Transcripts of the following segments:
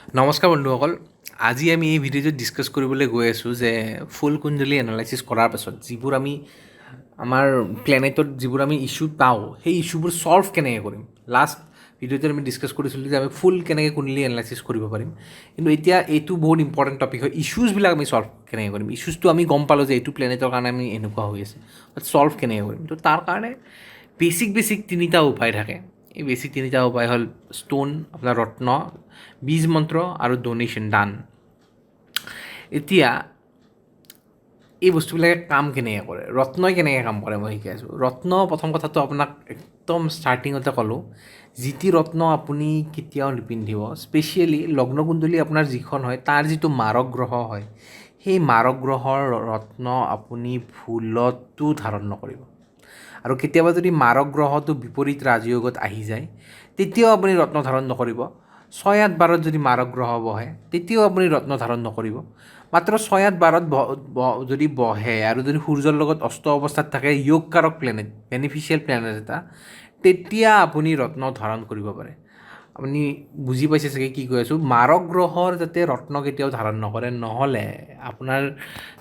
নমস্কাৰ বন্ধুসকল, আজি আমি এই ভিডিঅ'টোত ডিছকাছ কৰিবলৈ গৈ আছোঁ যে ফুল কুণ্ডলী এনালাইচিছ কৰাৰ পাছত যিবোৰ আমি আমাৰ প্লেনেটত যিবোৰ আমি ইছ্যু পাওঁ সেই ইছ্যুবোৰ ছল্ভ কেনেকৈ কৰিম। লাষ্ট ভিডিঅ'টোত আমি ডিছকাছ কৰিছিলোঁ যে আমি ফুল কেনেকৈ কুণ্ডলী এনালাইচিছ কৰিব পাৰিম, কিন্তু এতিয়া এইটো বহুত ইম্পৰ্টেণ্ট টপিক হয়। ইছ্যুজবিলাক আমি ছল্ভ কেনেকৈ কৰিম। ইছ্যুজটো আমি গম পালোঁ যে এইটো প্লেনেটৰ কাৰণে আমি এনেকুৱা হৈ আছে, বাট ছল্ভ কেনেকৈ কৰিম। তো তাৰ কাৰণে বেছিক তিনিটা উপায় থাকে। এই বেছিক তিনিটা উপায় হ'ল ষ্টোন, আপোনাৰ ৰত্ন, বীজ মন্ত্ৰ আৰু ডনেশ্যন দান। এতিয়া এই বস্তুবিলাকে কাম কেনেকৈ কৰে, ৰত্নই কেনেকৈ কাম কৰে মই শিকাই আছোঁ। ৰত্ন প্ৰথম কথাটো আপোনাক একদম ষ্টাৰ্টিঙতে ক'লোঁ, যি টি ৰত্ন আপুনি কেতিয়াও নিপিন্ধিব। স্পেচিয়েলি লগ্নকুণ্ডলী আপোনাৰ যিখন হয় তাৰ যিটো মাৰক গ্ৰহ হয়, সেই মাৰক গ্ৰহৰ ৰত্ন আপুনি ভুলতো ধাৰণ নকৰিব। আৰু কেতিয়াবা যদি মাৰক গ্ৰহটো বিপৰীত ৰাজয়োগত আহি যায় তেতিয়াও আপুনি ৰত্ন ধাৰণ নকৰিব। 6-8-12 যদি মাৰক গ্ৰহ বহে তেতিয়াও আপুনি ৰত্ন ধাৰণ নকৰিব। মাত্ৰ 6-8-12 যদি বহে আৰু যদি সূৰ্যৰ লগত অস্ত অৱস্থাত থাকে, য়োগকাৰক প্লেনেট, বেনিফিচিয়েল প্লেনেট এটা, তেতিয়া আপুনি ৰত্ন ধাৰণ কৰিব পাৰে। আপুনি বুজি পাইছে চাগে কি কৈ আছোঁ। মাৰক গ্ৰহৰ যাতে ৰত্ন কেতিয়াও ধাৰণ নকৰে, নহ'লে আপোনাৰ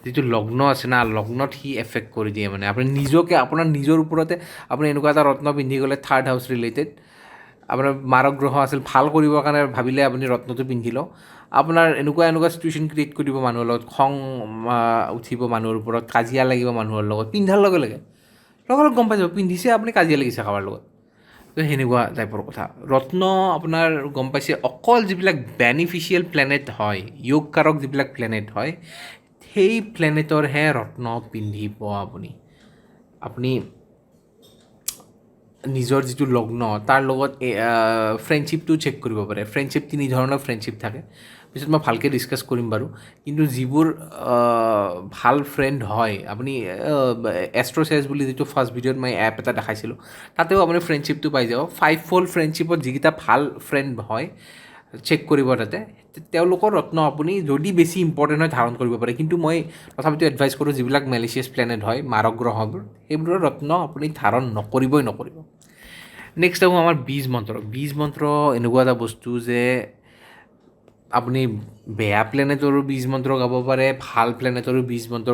যিটো লগ্ন আছে না, লগ্নত সি এফেক্ট কৰি দিয়ে। মানে আপুনি নিজকে, আপোনাৰ নিজৰ ওপৰতে আপুনি এনেকুৱা এটা ৰত্ন পিন্ধি গ'লে, থাৰ্ড হাউচ ৰিলেটেড আপোনাৰ মাৰক গ্ৰহ আছিল, ভাল কৰিবৰ কাৰণে ভাবিলে আপুনি ৰত্নটো পিন্ধি লওঁ, আপোনাৰ এনেকুৱা চিটুৱেশ্যন ক্ৰিয়েট কৰিব মানুহৰ লগত, খং উঠিব মানুহৰ ওপৰত, কাজিয়া লাগিব মানুহৰ লগত পিন্ধাৰ লগে লগে গম পাই যাব পিন্ধিছে আপুনি, কাজিয়া লাগিছে কাৰোবাৰ লগত। তো সেনেকুৱা টাইপৰ কথা। ৰত্ন আপোনাৰ গম পাইছে, অকল যিবিলাক বেনিফিচিয়েল প্লেনেট হয়, য়োগকাৰক যিবিলাক প্লেনেট হয়, সেই প্লেনেটৰহে ৰত্ন পিন্ধিব আপুনি নিজৰ যিটো লগ্ন তাৰ লগত ফ্ৰেণ্ডশ্বিপটো চেক কৰিব পাৰে। ফ্ৰেণ্ডশ্বিপ 3 ধৰণৰ ফ্ৰেণ্ডশ্বিপ থাকে, পিছত মই ভালকৈ ডিছকাছ কৰিম বাৰু। কিন্তু যিবোৰ ভাল ফ্ৰেণ্ড হয়, আপুনি এষ্ট্ৰ'চেছ বুলি যিটো ফাৰ্ষ্ট ভিডিঅ'ত মই এপ এটা দেখাইছিলোঁ, তাতেও আপুনি ফ্ৰেণ্ডশ্বিপটো পাই যাব। 5-fold ফ্ৰেণ্ডশ্বিপত যিকেইটা ভাল ফ্ৰেণ্ড হয়, চেক কৰিব তাতে, তেওঁলোকৰ ৰত্ন আপুনি যদি বেছি ইম্পৰ্টেণ্ট হয় ধাৰণ কৰিব পাৰে। কিন্তু মই তথাপিতো এডভাইচ কৰোঁ, যিবিলাক মেলিচিয়াছ প্লেনেট হয়, মাৰক গ্ৰহবোৰ, সেইবোৰৰ ৰত্ন আপুনি ধাৰণ নকৰিব। নেক্সট আহোঁ আমাৰ বীজ মন্ত্ৰ। বীজ মন্ত্ৰ এনেকুৱা এটা বস্তু যে আপুনি বেয়া প্লেনেটৰো বীজ মন্ত্ৰ গাব পাৰে, ভাল প্লেনেটৰো বীজ মন্ত্ৰ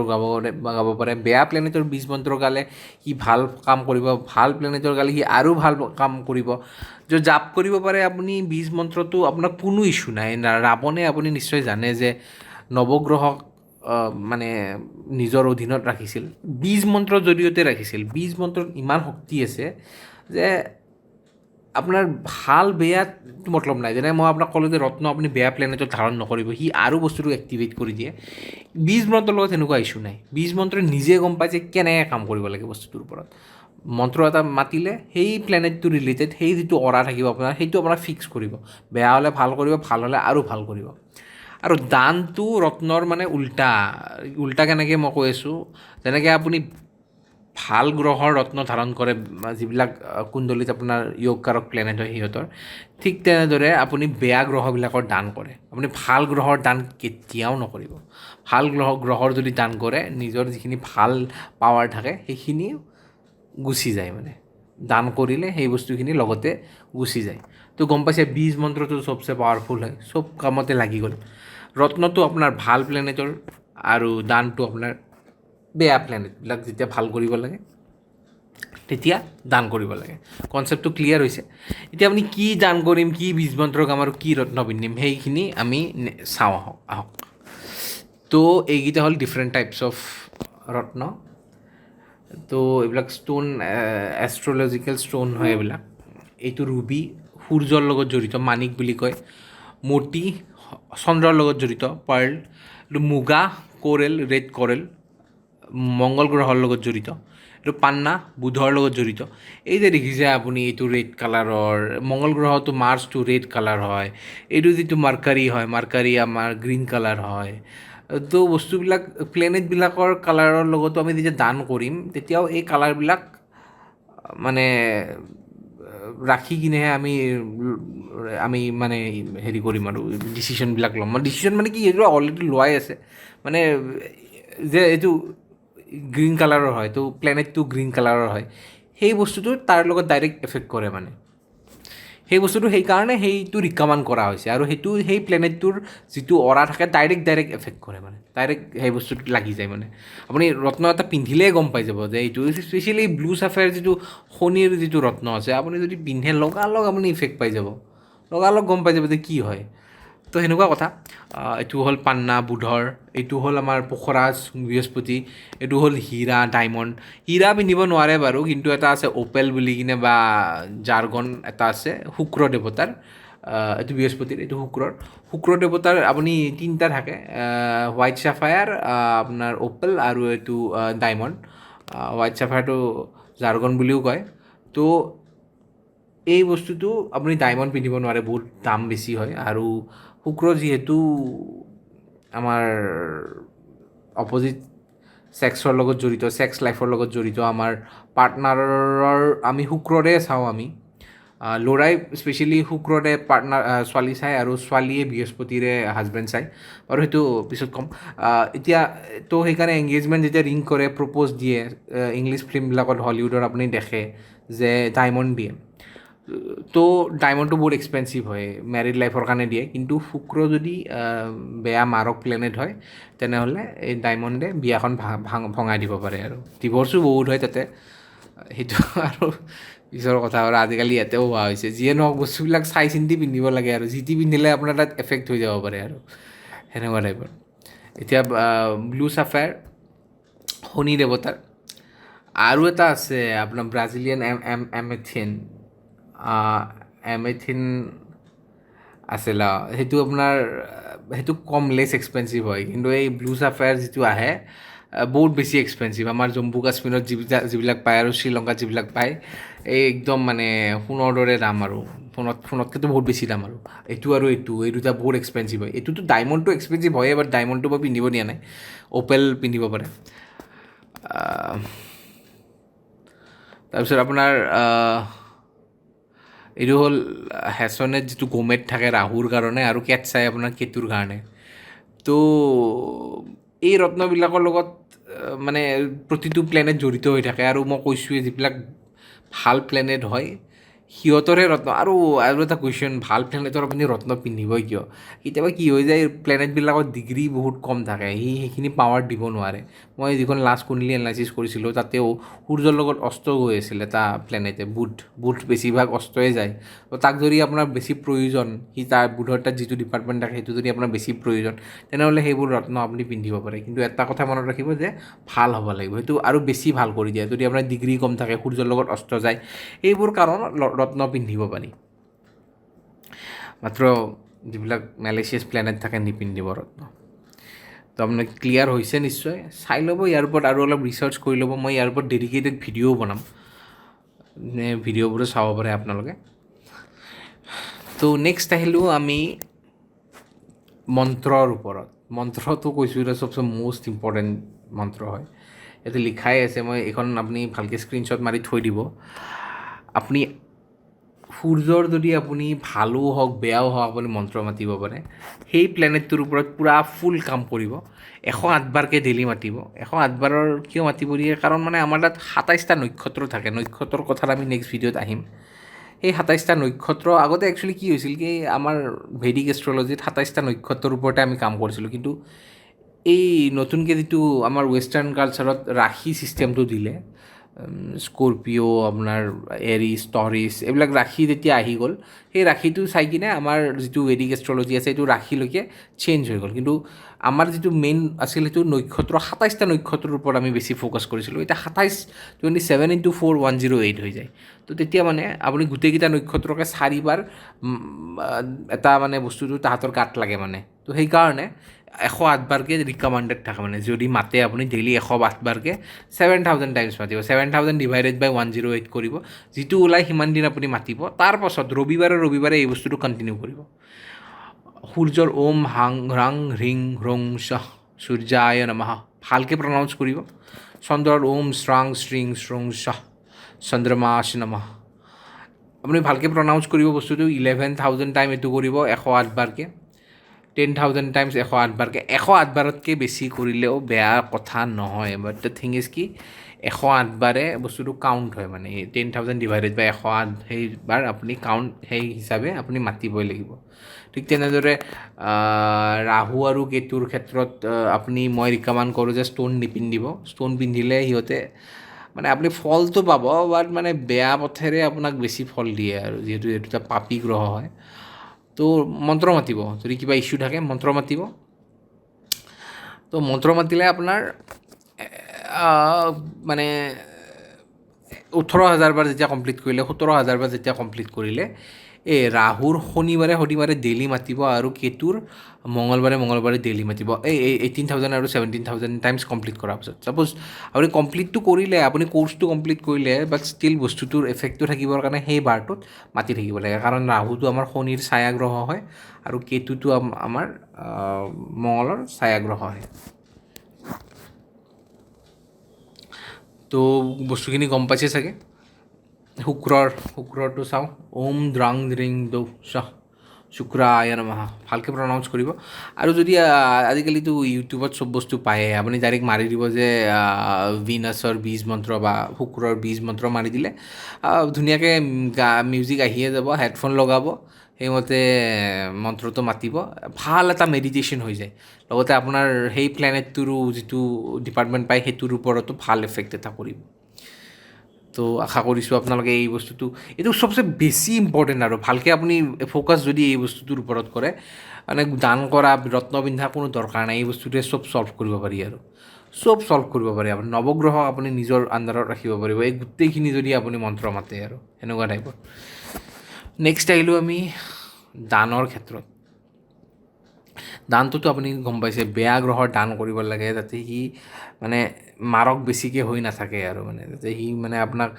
গাব পাৰে। বেয়া প্লেনেটৰ বীজ মন্ত্ৰ গালে সি ভাল কাম কৰিব, ভাল প্লেনেটৰ গালে সি আৰু ভাল কাম কৰিব। য'ত জাপ কৰিব পাৰে আপুনি বীজ মন্ত্ৰটো, আপোনাৰ কোনো ইছ্যু নাই। ৰাৱণে আপুনি নিশ্চয় জানে যে নৱগ্ৰহক মানে নিজৰ অধীনত ৰাখিছিল, বীজ মন্ত্ৰৰ জৰিয়তে ৰাখিছিল। বীজ মন্ত্ৰত ইমান শক্তি আছে যে আপোনাৰ ভাল বেয়াত মতলব নাই। যেনে মই আপোনাক ক'লোঁ যে ৰত্ন আপুনি বেয়া প্লেনেটত ধাৰণ নকৰিব, সি আৰু বস্তুটো এক্টিভেট কৰি দিয়ে। বীজ মন্ত্ৰৰ লগত সেনেকুৱা ইছ্যু নাই। বীজ মন্ত্ৰই নিজে গম পায় যে কেনেকৈ কাম কৰিব লাগে বস্তুটোৰ ওপৰত। মন্ত্ৰ এটা মাতিলে সেই প্লেনেটটো ৰিলেটেড সেই যিটো অৰা থাকিব আপোনাৰ, সেইটো আপোনাৰ ফিক্স কৰিব। বেয়া হ'লে ভাল কৰিব, ভাল হ'লে আৰু ভাল কৰিব। আৰু দানটো ৰত্নৰ মানে উল্টা কেনেকৈ মই কৈ আছোঁ, যেনেকৈ আপুনি ভাল গ্ৰহৰ ৰত্ন ধাৰণ কৰে, যিবিলাক কুণ্ডলীত আপোনাৰ য়োগকাৰক প্লেনেট হয় সিহঁতৰ, ঠিক তেনেদৰে আপুনি বেয়া গ্ৰহবিলাকৰ দান কৰে। আপুনি ভাল গ্ৰহৰ দান কেতিয়াও নকৰিব। ভাল গ্ৰহৰ যদি দান কৰে, নিজৰ যিখিনি ভাল পাৱাৰ থাকে সেইখিনি গুচি যায়। মানে দান কৰিলে সেই বস্তুখিনি লগতে গুচি যায়। তো গম পাইছে, বীজ মন্ত্ৰটো চবচে পাৱাৰফুল হয়, চব কামতে লাগি গ'ল। ৰত্নটো আপোনাৰ ভাল প্লেনেটৰ আৰু দানটো আপোনাৰ বেয়া প্লেনেটবিলাক যেতিয়া ভাল কৰিব লাগে তেতিয়া দান কৰিব লাগে। কনচেপ্টটো ক্লিয়াৰ হৈছে। এতিয়া আপুনি কি দান কৰিম, কি বীজ মন্ত্ৰ গাম আৰু কি ৰত্ন পিন্ধিম, সেইখিনি আমি চাওঁ আহক। তো এইকেইটা হ'ল ডিফাৰেণ্ট টাইপছ অফ ৰত্ন। তো এইবিলাক ষ্টোন, এষ্ট্ৰলজিকেল ষ্টোন হয় এইবিলাক। এইটো ৰুবি, সূৰ্যৰ লগত জড়িত, মাণিক বুলি কয়। মতি, চন্দ্ৰৰ লগত জড়িত, পাৰ্ল। এইটো মুগা, কোৰেল, ৰেড কোৰেল, মংগল গ্ৰহৰ লগত জড়িত। এইটো পান্না, বুধৰ লগত জড়িত। এই যে দেখিছে আপুনি, এইটো ৰেড কালাৰৰ, মংগল গ্ৰহটো মাৰ্চটো ৰেড কালাৰ হয়। এইটো যিটো মাৰ্কাৰী হয়, মাৰ্কাৰী আমাৰ গ্ৰীণ কালাৰ হয়। তো বস্তুবিলাক প্লেনেটবিলাকৰ কালাৰৰ লগতো আমি যেতিয়া দান কৰিম, তেতিয়াও এই কালাৰবিলাক মানে ৰাখি কিনেহে আমি মানে হেৰি কৰিম আৰু ডিচিশ্যনবিলাক ল'ম। ডিচিশ্যন মানে কি, এইটো অলৰেডি লোৱাই আছে। মানে যে এইটো গ্ৰীণ কালাৰৰ হয়, তো প্লেনেটটো গ্ৰীণ কালাৰৰ হয়, সেই বস্তুটো তাৰ লগত ডাইৰেক্ট এফেক্ট কৰে। মানে সেই বস্তুটো সেইকাৰণে সেইটো ৰিকমেণ্ড কৰা হৈছে আৰু সেইটো সেই প্লেনেটটোৰ যিটো অৰা থাকে ডাইৰেক্ট এফেক্ট কৰে মানে ডাইৰেক্ট সেই বস্তুটো লাগি যায় মানে আপুনি ৰত্ন এটা পিন্ধিলেই গম পাই যাব যে এইটো স্পেচিয়েলি ব্লু চাফায়াৰ যিটো শনিৰ যিটো ৰত্ন আছে আপুনি যদি পিন্ধে লগালগ আপুনি ইফেক্ট পাই যাব লগালগ গম পাই যাব যে কি হয় তো সেনেকুৱা কথা এইটো হ'ল পান্না বুধৰ এইটো হ'ল আমাৰ পোখৰাজ বৃহস্পতি এইটো হ'ল হীৰা ডায়মণ্ড হীৰা পিন্ধিব নোৱাৰে বাৰু কিন্তু এটা আছে অপেল বুলি কিনে বা জাৰ্গন এটা আছে শুক্ৰ দেৱতাৰ এইটো বৃহস্পতিৰ এইটো শুক্ৰ দেৱতাৰ আপুনি তিনিটা থাকে হোৱাইট চাফায়াৰ আপোনাৰ অপেল আৰু এইটো ডায়মণ্ড হোৱাইট চাফায়াৰটো জাৰ্গন বুলিও কয় তো এই বস্তুটো আপুনি ডায়মণ্ড পিন্ধিব নোৱাৰে বহুত দাম বেছি হয় আৰু শুক্ৰ যিহেতু আমাৰ অপজিট ছেক্সৰ লগত জড়িত ছেক্স লাইফৰ লগত জড়িত আমাৰ পাৰ্টনাৰৰ আমি শুক্ৰৰে চাওঁ আমি ল'ৰাই স্পেচিয়েলি শুক্ৰৰে পাৰ্টনাৰ ছোৱালী চায় আৰু ছোৱালীয়ে বৃহস্পতিৰে হাজবেণ্ড চায় আৰু সেইটো পিছত ক'ম এতিয়া তো সেইকাৰণে এংগেজমেণ্ট যেতিয়া ৰিং কৰে প্ৰপ'জ দিয়ে ইংলিছ ফিল্মবিলাকত হলিউডৰ আপুনি দেখে যে ডায়মণ্ড দিয়ে তো ডায়মণ্ডটো বহুত এক্সপেঞ্চিভ হয় মেৰিড লাইফৰ কাৰণে দিয়ে কিন্তু শুক্ৰ যদি বেয়া মাৰক প্লেনেট হয় তেনেহ'লে এই ডায়মণ্ডে বিয়াখন ভঙাই দিব পাৰে আৰু ডিভৰ্চো বহুত হয় তাতে সেইটো আৰু পিছৰ কথা আৰু আজিকালি ইয়াতেও হোৱা হৈছে যিয়ে নহওক বস্তুবিলাক চাই চিন্তি পিন্ধিব লাগে আৰু যি টি পিন্ধিলে আপোনাৰ তাত এফেক্ট হৈ যাব পাৰে আৰু সেনেকুৱা টাইপৰ এতিয়া ব্লু চাফায়াৰ শনি দেৱতাৰ আৰু এটা আছে আপোনাৰ ব্ৰাজিলিয়ান এমেথিন আছিল সেইটো আপোনাৰ সেইটো কম লেছ এক্সপেঞ্চিভ হয় কিন্তু এই ব্লু চাফায়াৰ যিটো আহে বহুত বেছি এক্সপেঞ্চিভ আমাৰ জম্মু কাশ্মীৰত যিবিলাক পায় আৰু শ্ৰীলংকাত যিবিলাক পায় এই একদম মানে সোণৰ দৰে দাম আৰু ফোনতকৈতো বহুত বেছি দাম আৰু এই দুটা বহুত এক্সপেঞ্চিভ হয় এইটোতো ডায়মণ্ডটো এক্সপেঞ্চিভ হয়ে বাট ডায়মণ্ডটো মই পিন্ধিব দিয়া নাই অপেল পিন্ধিব পাৰে তাৰপিছত আপোনাৰ এইটো হ'ল হেচনেট যিটো গোমেট থাকে ৰাহুৰ কাৰণে আৰু কেটচাই আপোনাৰ কেতুৰ কাৰণে তো এই ৰত্নবিলাকৰ লগত মানে প্ৰতিটো প্লেনেট জড়িত হৈ থাকে আৰু মই কৈছোঁৱেই যিবিলাক ভাল প্লেনেট হয় সিহঁতৰহে ৰত্ন আৰু এটা কুৱেশ্যন ভাল প্লেনেটৰ আপুনি ৰত্ন পিন্ধিবই কিয় কেতিয়াবা কি হৈ যায় প্লেনেটবিলাকৰ ডিগ্ৰী বহুত কম থাকে সেইখিনি পাৱাৰ দিব নোৱাৰে মই যিখন লাষ্ট কুণ্ডলী এনালাইচিছ কৰিছিলোঁ তাতেও সূৰ্যৰ লগত অস্ত গৈ আছিল এটা প্লেনেটে বুধ বেছিভাগ অস্তই যায় তো তাক যদি আপোনাৰ বেছি প্ৰয়োজন তাৰ বুধৰ তাত যিটো ডিপাৰ্টমেণ্ট থাকে সেইটো যদি আপোনাৰ বেছি প্ৰয়োজন তেনেহ'লে সেইবোৰ ৰত্ন আপুনি পিন্ধিব পাৰে কিন্তু এটা কথা মনত ৰাখিব যে ভাল হ'ব লাগিব সেইটো আৰু বেছি ভাল কৰি দিয়ে যদি আপোনাৰ ডিগ্ৰী কম থাকে সূৰ্যৰ লগত অস্ত যায় এইবোৰ কাৰণত ৰত্ন পিন্ধিব পাৰি মাত্ৰ যিবিলাক মেলেচিয়াছ প্লেনেট থাকে নিপিন্ধিব ৰত্ন তো আপোনাৰ ক্লিয়াৰ হৈছে নিশ্চয় চাই ল'ব ইয়াৰ ওপৰত আৰু অলপ ৰিচাৰ্চ কৰি ল'ব মই ইয়াৰ ওপৰত ডেডিকেটেড ভিডিঅ'ও বনাম ভিডিঅ'বোৰো চাব পাৰে আপোনালোকে তো নেক্সট আহিলোঁ আমি মন্ত্ৰৰ ওপৰত মন্ত্ৰটো কৈছোঁ এটা চবচে মষ্ট ইম্পৰ্টেণ্ট মন্ত্ৰ হয় ইয়াতে লিখাই আছে মই এইখন আপুনি ভালকৈ স্ক্ৰীনশ্বট মাৰি থৈ দিব আপুনি সূৰ্যৰ যদি আপুনি ভালো হওক বেয়াও হওক আপুনি মন্ত্ৰ মাতিব পাৰে সেই প্লেনেটটোৰ ওপৰত পূৰা ফুল কাম কৰিব 108বাৰকৈ ডেইলি মাতিব 108বাৰৰ কিয় মাতিব দিয়ে কাৰণ মানে আমাৰ তাত 27টা নক্ষত্ৰ থাকে নক্ষত্ৰৰ কথাত আমি নেক্সট ভিডিঅ'ত আহিম সেই 27টা নক্ষত্ৰ আগতে একচুৱেলি কি হৈছিল কি আমাৰ ভেদিক এষ্ট্ৰলজিত 27টা নক্ষত্ৰৰ ওপৰতে আমি কাম কৰিছিলোঁ কিন্তু এই নতুনকৈ যিটো আমাৰ ৱেষ্টাৰ্ণ কালচাৰত ৰাশি ছিষ্টেমটো দিলে স্কৰপিঅ' আপোনাৰ এৰিছ টৰিছ এইবিলাক ৰাশি যেতিয়া আহি গ'ল সেই ৰাশিটো চাই কিনে আমাৰ যিটো ভেদিক এষ্ট্ৰলজি আছে সেইটো ৰাশিলৈকে চেঞ্জ হৈ গ'ল কিন্তু আমাৰ যিটো মেইন আছিল সেইটো নক্ষত্ৰ 27টা নক্ষত্ৰৰ ওপৰত আমি বেছি ফ'কাছ কৰিছিলোঁ এতিয়া 27 × 4 108 হৈ যায় তো তেতিয়া মানে আপুনি গোটেইকেইটা নক্ষত্ৰকে 4বাৰ এটা মানে বস্তুটো তাহাঁতৰ গাত লাগে মানে তো সেইকাৰণে 108বাৰকৈ ৰিকমেণ্ডেড থাকে মানে যদি মাতে আপুনি ডেইলি 108বাৰকৈ 7000 টাইমছ মাতিব 7000 ডিভাইডেড বাই 108 কৰিব যিটো ওলাই সিমান দিন আপুনি মাতিব তাৰপাছত ৰবিবাৰে এই বস্তুটো কণ্টিনিউ কৰিব সূৰ্যৰ ওম হাং ৰাং হ্ৰিং হ্ৰং শাহ সূৰ্যায় নমঃ ভালকৈ প্ৰনাউন্স কৰিব চন্দ্ৰৰ ওম শ্ৰাং শ্ৰিং শ্ৰং শাহ চন্দ্ৰমাশ নমঃ আপুনি ভালকৈ প্ৰনাউন্স কৰিব বস্তুটো 11000 টাইম এইটো কৰিব 108বাৰকৈ 10,000 টাইমছ 108 বাৰকৈ 108 বাৰতকৈ বেছি কৰিলেও বেয়া কথা নহয়, বাট দ্য থিং ইজ কি 108 বাৰে বস্তুটো কাউণ্ট হয়, মানে 10,000 ডিভাইডেড বাই 108 সেইবাৰ আপুনি কাউণ্ট সেই হিচাপে আপুনি মাতিবই লাগিব। ঠিক তেনেদৰে ৰাহু আৰু কেতুৰ ক্ষেত্ৰত আপুনি মই ৰিকমেণ্ড কৰোঁ যে ষ্ট'ন নিপিন্ধিব। ষ্ট'ন পিন্ধিলে সিহঁতে মানে আপুনি ফলটো পাব, বাট মানে বেয়া পথেৰে আপোনাক বেছি ফল দিয়ে আৰু যিহেতু এইটো এটা পাপী গ্ৰহ হয়। তো মন্ত্ৰ মাতিব, যদি কিবা ইছ্যু থাকে মন্ত্ৰ মাতিব। তো মন্ত্ৰ মাতিলে আপোনাৰ মানে 18,000 বাৰ যেতিয়া কমপ্লিট কৰিলে, 17,000 বাৰ যেতিয়া কমপ্লিট কৰিলে, এই ৰাহুৰ শনিবাৰে ডেইলি মাতিব আৰু কেতুৰ মঙলবাৰে ডেইলি মাতিব। এই 18,000 আৰু 17,000 টাইমছ কমপ্লিট কৰাৰ পিছত ছাপ'জ আপুনি কমপ্লিটটো কৰিলে, আপুনি কৰ্চটো কমপ্লিট কৰিলে, বাট ষ্টিল বস্তুটোৰ এফেক্টটো থাকিবৰ কাৰণে সেই বাৰটোত মাতি থাকিব লাগে, কাৰণ ৰাহুটো আমাৰ শনিৰ ছায়া গ্ৰহ হয় আৰু কেতুটো আমাৰ মঙলৰ ছায়া গ্ৰহ হয়। তো বস্তুখিনি গম পাইছে চাগে। শুক্ৰৰটো চাওঁ, ওম দ্ৰাং দ্ৰিং দৌ শাহ শুক্ৰায় নমঃ, ভালকৈ প্ৰনাউন্স কৰিব। আৰু যদি আজিকালিতো ইউটিউবত চব বস্তু পায়েই, আপুনি ডাইৰেক্ট মাৰি দিব যে ভিনাছৰ বীজ মন্ত্ৰ বা শুক্ৰৰ বীজ মন্ত্ৰ মাৰি দিলে ধুনীয়াকৈ মিউজিক আহিয়ে যাব, হেডফোন লগাব, সেইমতে মন্ত্ৰটো মাতিব, ভাল এটা মেডিটেশ্যন হৈ যায়। লগতে আপোনাৰ সেই প্লেনেটটোৰো যিটো ডিপাৰ্টমেণ্ট পায় সেইটোৰ ওপৰতো ভাল এফেক্ট এটা কৰিব। তো আশা কৰিছোঁ আপোনালোকে এই বস্তুটো, এইটো চবচে বেছি ইম্পৰ্টেণ্ট আৰু ভালকৈ আপুনি ফ'কাছ যদি এই বস্তুটোৰ ওপৰত কৰে, মানে দান কৰা, ৰত্ন পিন্ধা কোনো দৰকাৰ নাই, এই বস্তুটোৱে চব চল্ভ কৰিব পাৰি আৰু চব চল্ভ কৰিব পাৰি। আপুনি নৱগ্ৰহক আপুনি নিজৰ আণ্ডাৰত ৰাখিব পাৰিব, এই গোটেইখিনি যদি আপুনি মন্ত্ৰ মাতে আৰু সেনেকুৱা টাইপৰ। নেক্সট আহিলোঁ আমি দানৰ ক্ষেত্ৰত। দানটোতো আপুনি গম পাইছে, বেয়া গ্ৰহৰ দান কৰিব লাগে যাতে সি মানে মাৰক বেছিকৈ হৈ নাথাকে আৰু মানে যাতে সি মানে আপোনাক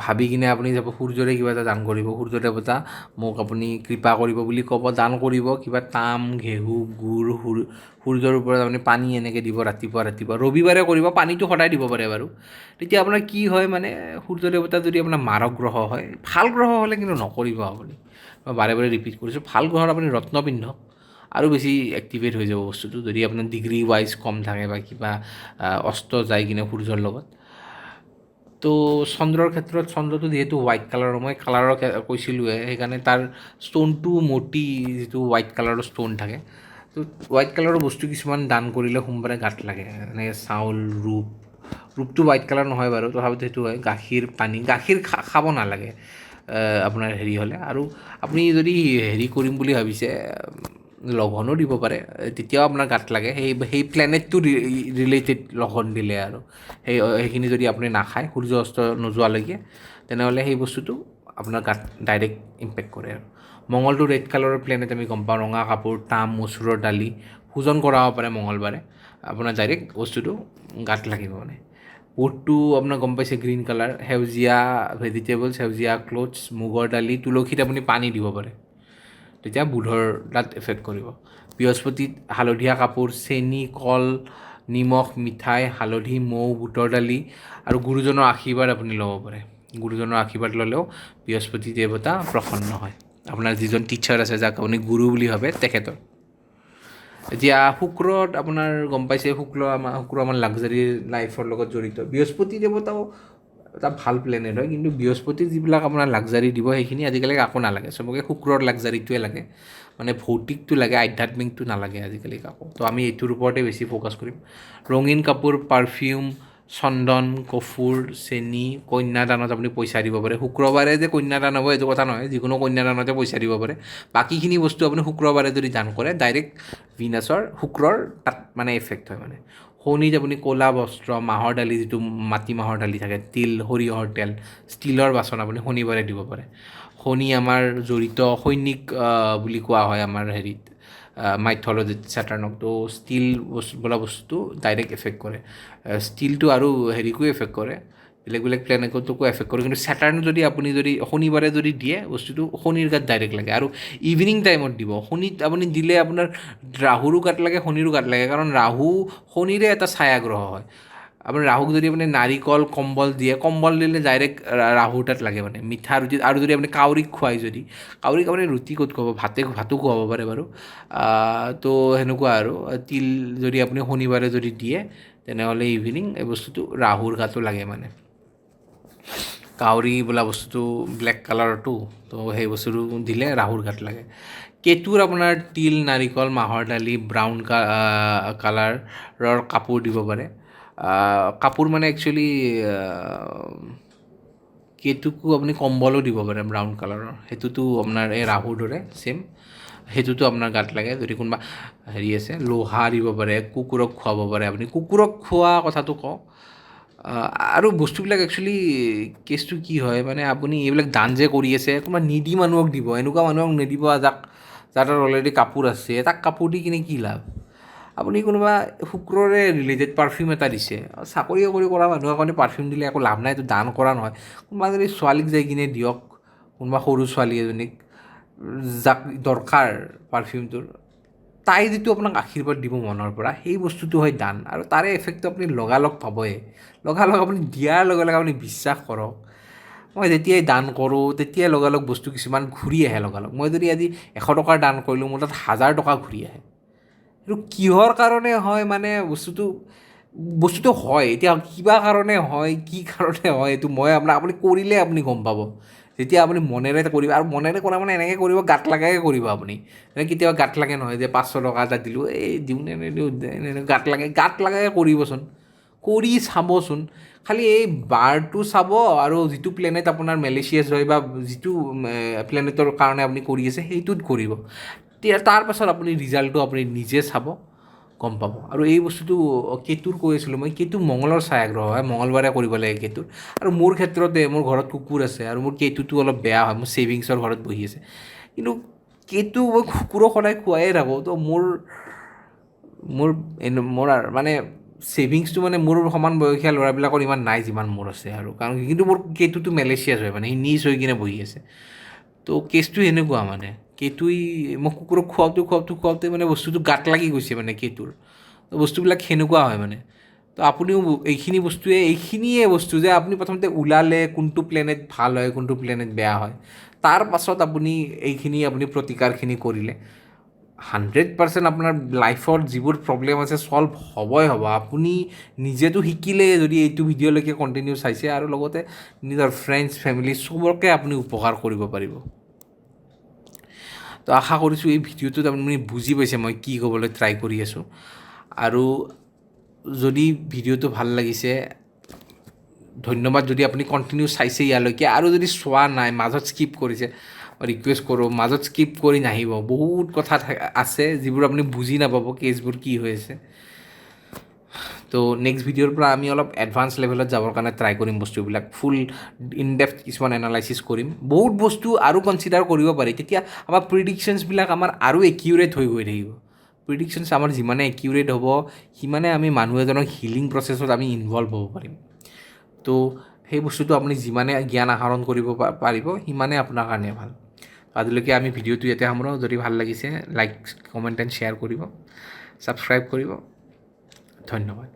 ভাবি কিনে আপুনি যাব সূৰ্যৰে কিবা এটা দান কৰিব, সূৰ্য দেৱতা মোক আপুনি কৃপা কৰিব বুলি ক'ব, দান কৰিব কিবা তাম, ঘেঁহু, গুড়, সূৰ্যৰ ওপৰত আপুনি পানী এনেকৈ দিব ৰাতিপুৱা ৰবিবাৰে কৰিব, পানীটো সদায় দিব পাৰে বাৰু। তেতিয়া আপোনাৰ কি হয়, মানে সূৰ্য দেৱতা যদি আপোনাৰ মাৰক গ্ৰহ হয়, ভাল গ্ৰহ হ'লে কিন্তু নকৰিব আপুনি। মই বাৰে ৰিপিট কৰিছোঁ, ভাল গ্ৰহত আপুনি ৰত্ন পিন্ধক, আৰু বেছি এক্টিভেট হৈ যাব বস্তুটো। যদি আপোনাৰ ডিগ্ৰী ৱাইজ কম থাকে বা কিবা অস্ত যায় কিনে সূৰ্যৰ লগত। তো চন্দ্ৰৰ ক্ষেত্ৰত, চন্দ্ৰটো যিহেতু হোৱাইট কালাৰৰ, মই কালাৰৰ কৈছিলোঁৱে, সেইকাৰণে তাৰ ষ্ট'নটো মতি যিটো হোৱাইট কালাৰৰ ষ্ট'ন থাকে, তো হোৱাইট কালাৰৰ বস্তু কিছুমান দান কৰিলে সোমবাৰে গাত লাগে, এনেকৈ চাউল, ৰূপটো হোৱাইট কালাৰ নহয় বাৰু, তথাপিতো সেইটো হয়। গাখীৰ, পানী, গাখীৰ খাব নালাগে আপোনাৰ হেৰি হ'লে। আৰু আপুনি যদি হেৰি কৰিম বুলি ভাবিছে, লঘনো দিব পাৰে, তেতিয়াও আপোনাৰ গাত লাগে, সেই প্লেনেটটো ৰিলেটেড লঘন দিলে আৰু সেইখিনি যদি আপুনি নাখায় সূৰ্য অস্ত নোযোৱালৈকে, তেনেহ'লে সেই বস্তুটো আপোনাৰ গাত ডাইৰেক্ট ইম্পেক্ট কৰে আৰু। মঙলটো ৰেড কালাৰৰ প্লেনেট আমি গম পাওঁ, ৰঙা কাপোৰ, তাম, মচুৰৰ দালি ভোজন কৰাব পাৰে মঙলবাৰে, আপোনাৰ ডাইৰেক্ট বস্তুটো গাত লাগিব মানে। বুধটো আপোনাৰ গম পাইছে গ্ৰীণ কালাৰ, সেউজীয়া ভেজিটেবলছ, সেউজীয়া ক্লথছ, মুগৰ দালি, তুলসীত আপুনি পানী দিব পাৰে, তেতিয়া বুধৰ তাত এফেক্ট কৰিব। বৃহস্পতিত হালধীয়া কাপোৰ, চেনি, কল, নিমখ, মিঠাই, হালধি, মৌ, বুটৰ দালি আৰু গুৰুজনৰ আশীৰ্বাদ আপুনি ল'ব পাৰে। গুৰুজনৰ আশীৰ্বাদ ল'লেও বৃহস্পতি দেৱতা প্ৰসন্ন হয়, আপোনাৰ যিজন টিচাৰ আছে, যাক আপুনি গুৰু বুলি ভাবে তেখেতৰ। এতিয়া শুক্ৰত আপোনাৰ গম পাইছে, শুক্ৰ আমাৰ লাক্সাৰী লাইফৰ লগত জড়িত। বৃহস্পতি দেৱতাও এটা ভাল প্লেনেট হয়, কিন্তু বৃহস্পতিৰ যিবিলাক আপোনাৰ লাক্সাৰী দিব সেইখিনি আজিকালি কাকো নালাগে, চবকে শুক্ৰৰ লাক্সাৰীটোৱে লাগে, মানে ভৌতিকটো লাগে, আধ্যাত্মিকটো নালাগে আজিকালি কাকো। তো আমি এইটোৰ ওপৰতে বেছি ফ'কাছ কৰিম। ৰঙীন কাপোৰ, পাৰফিউম, চন্দন, কফুৰ, চেনি, কন্যাদানত আপুনি পইচা দিব পাৰে। শুক্ৰবাৰে যে কন্যাদান হ'ব এইটো কথা নহয়, যিকোনো কন্যাদানতে পইচা দিব পাৰে। বাকীখিনি বস্তু আপুনি শুক্ৰবাৰে যদি দান কৰে, ডাইৰেক্ট ভিনাছৰ শুক্ৰৰ তাত মানে এফেক্ট হয় মানে। শনিত আপুনি ক'লা বস্ত্ৰ, মাহৰ দালি, যিটো মাটি মাহৰ দালি থাকে, তিল, সৰিয়হৰ তেল, ষ্টিলৰ বাচন আপুনি শনিবাৰে দিব পাৰে। শনি আমাৰ জড়িত সৈনিক বুলি কোৱা হয় আমাৰ হেৰিত, মাইথলজিত ছেটাৰ্ণক। তো ষ্টিল বোলা বস্তুটো ডাইৰেক্ট এফেক্ট কৰে। ষ্টিলটো আৰু হেৰিকো এফেক্ট কৰে, বেলেগ প্লেনেটকো এফেক্ট কৰে, কিন্তু ছেটাৰ্ণ যদি আপুনি শনিবাৰে যদি দিয়ে, বস্তুটো শনিৰ গাত ডাইৰেক্ট লাগে, আৰু ইভিনিং টাইমত দিব। শনিত আপুনি দিলে আপোনাৰ ৰাহুৰো গাত লাগে, শনিৰো গাত লাগে, কাৰণ ৰাহু শনিৰে এটা ছায়া গ্ৰহ হয়। আপুনি ৰাহুক যদি আপুনি নাৰিকল কম্বল দিয়ে, কম্বল দিলে ডাইৰেক্ট ৰাহুৰ তাত লাগে মানে মিঠা ৰুটি। আৰু যদি আপুনি কাউৰীক খুৱাই, যদি কাউৰীক আপুনি ৰুটি ক'ত খুৱাব, ভাতো খুৱাব পাৰে বাৰু। তো সেনেকুৱা আৰু তিল যদি আপুনি শনিবাৰে যদি দিয়ে, তেনেহ'লে ইভিনিং এই বস্তুটো ৰাহুৰ গাতো লাগে মানে। কাউৰী বোলা বস্তুটো ব্লেক কালাৰটো, তো সেই বস্তুটো দিলে ৰাহুৰ গাত লাগে। কেতুৰ আপোনাৰ তিল, নাৰিকল, মাহৰ দালি, ব্ৰাউন কালাৰৰ কাপোৰ দিব পাৰে। কাপোৰ মানে একচুৱেলি কেতুকো আপুনি কম্বলো দিব পাৰে ব্ৰাউন কালাৰৰ, সেইটোতো আপোনাৰ এই ৰাহুৰ দৰে ছেম, সেইটোতো আপোনাৰ গাত লাগে। যদি কোনোবা হেৰি আছে, লোহা দিব পাৰে, কুকুৰক খুৱাব পাৰে আপুনি। কুকুৰক খোৱা কথাটো কওঁ, আৰু বস্তুবিলাক একচুৱেলি কেছটো কি হয় মানে, আপুনি এইবিলাক দান যে কৰি আছে, কোনোবা নিডি মানুহক দিব, এনেকুৱা মানুহক নিদিব যাৰ তাত অলৰেডি কাপোৰ আছে, তাক কাপোৰ দি কিনে কি লাভ। আপুনি কোনোবা শুক্ৰৰে ৰিলেটেড পাৰফিউম এটা দিছে, চাকৰি কৰা মানুহৰ কাৰণে পাৰফিউম দিলে একো লাভ নাই, এইটো দান কৰা নহয়। কোনোবা যদি ছোৱালীক যাই কিনে দিয়ক, কোনোবা সৰু ছোৱালী এজনীক যাক দৰকাৰ পাৰফিউমটোৰ, তাই যিটো আপোনাক আশীৰ্বাদ দিব মনৰ পৰা, সেই বস্তুটো হয় দান। আৰু তাৰে এফেক্টটো আপুনি লগালগ পাবই। লগালগ আপুনি দিয়াৰ লগে লগে আপুনি বিশ্বাস কৰক, মই যেতিয়াই দান কৰোঁ তেতিয়াই লগালগ বস্তু কিছুমান ঘূৰি আহে লগালগ। মই যদি আজি 100 টকাৰ দান কৰিলোঁ, মোৰ তাত 1000 টকা ঘূৰি আহে। এইটো কিহৰ কাৰণে হয় মানে, বস্তুটো হয়, এতিয়া কিবা কাৰণে হয়, কি কাৰণে হয়, এইটো মই আপুনি কৰিলে আপুনি গম পাব। যেতিয়া আপুনি মনেৰে কৰিব, আৰু মনেৰে কৰা মানে এনেকৈ কৰিব, গাত লাগাকৈ কৰিব আপুনি। কেতিয়াবা গাত লাগে নহয় যে 500 টকা এটা দিলোঁ, এই দিওঁ নে নিদিওঁ, গাত লাগাকৈ কৰিবচোন, কৰি চাবচোন। খালি এই বাৰটো চাব, আৰু যিটো প্লেনেট আপোনাৰ মেলিচিয়াছ হয় বা যিটো প্লেনেটৰ কাৰণে আপুনি কৰি আছে সেইটোত কৰিব। তাৰ পাছত আপুনি ৰিজাল্টটো আপুনি নিজে চাব, গম পাব। আৰু এই বস্তুটো কেতুৰ কৈ আছিলোঁ মই, কেতু মঙলৰ ছায়াগ্ৰহ হয়, মঙলবাৰে কৰিব লাগে কেতুৰ। আৰু মোৰ ক্ষেত্ৰতে মোৰ ঘৰত কুকুৰ আছে, আৰু মোৰ কেতুটো অলপ বেয়া হয়, মোৰ ছেভিংছৰ ঘৰত বহি আছে। কিন্তু কেতু মই কুকুৰক সদায় খুৱাইয়ে থাকোঁ, তো মোৰ মানে ছেভিংছটো মানে মোৰ সমান বয়সীয়া ল'ৰাবিলাকৰ ইমান নাই যিমান মোৰ আছে। আৰু কাৰণ কিন্তু মোৰ কেতুটো মেলেচিয়াছ হয়, মানে সি নিজ হৈ কিনে বহি আছে। তো কেছটো এনেকুৱা মানে, কেতুই মই কুকুৰক খুৱাওঁতে মানে বস্তুটো গাত লাগি গৈছে মানে কেতুৰ। তো বস্তুবিলাক সেনেকুৱা হয় মানে। তো আপুনিও এইখিনিয়ে বস্তু যে আপুনি প্ৰথমতে ওলালে কোনটো প্লেনেট ভাল হয়, কোনটো প্লেনেট বেয়া হয়, তাৰ পাছত আপুনি এইখিনি প্ৰতিকাৰখিনি কৰিলে 100% আপোনাৰ লাইফত যিবোৰ প্ৰব্লেম আছে ছল্ভ হ'বই হ'ব। আপুনি নিজেতো শিকিলে যদি এইটো ভিডিঅ'লৈকে কণ্টিনিউ চাইছে, আৰু লগতে নিজৰ ফ্ৰেণ্ডছ ফেমিলি চবকে আপুনি উপকাৰ কৰিব পাৰিব। তো আশা কৰিছোঁ এই ভিডিঅ'টোত আপুনি বুজি পাইছে মই কি ক'বলৈ ট্ৰাই কৰি আছোঁ। আৰু যদি ভিডিঅ'টো ভাল লাগিছে, ধন্যবাদ। যদি আপুনি কণ্টিনিউ চাইছে ইয়ালৈকে, আৰু যদি চোৱা নাই, মাজত স্কিপ কৰিছে, ৰিকুৱেষ্ট কৰোঁ মাজত স্কিপ কৰি নাহিব। বহুত কথা আছে যিবোৰ আপুনি বুজি নাপাব, কেছবোৰ কি হৈ আছে। তো নেক্সট ভিডিঅ'ৰ পৰা আমি অলপ এডভান্স লেভেলত যাবৰ কাৰণে ট্ৰাই কৰিম, বস্তুবিলাক ফুল ইনডেপথ কিছুমান এনালাইচিছ কৰিম। বহুত বস্তু আৰু কনচিডাৰ কৰিব পাৰি, তেতিয়া আমাৰ প্ৰিডিকশ্যনছবিলাক আমাৰ আৰু একিউৰেট হৈ গৈ থাকিব। প্ৰিডিকশ্যনছ আমাৰ যিমানে একিউৰেট হ'ব, সিমানে আমি মানুহ এজনৰ হিলিং প্ৰচেছত আমি ইনভল্ভ হ'ব পাৰিম। তো সেই বস্তুটো আপুনি যিমানে জ্ঞান আহৰণ কৰিব পাৰিব, সিমানে আপোনাৰ কাৰণে ভাল। আজিলৈকে আমি ভিডিঅ'টো ইয়াতে সামৰোঁ। যদি ভাল লাগিছে, লাইক, কমেণ্ট এণ্ড শ্বেয়াৰ কৰিব, ছাবস্ক্ৰাইব কৰিব। ধন্যবাদ।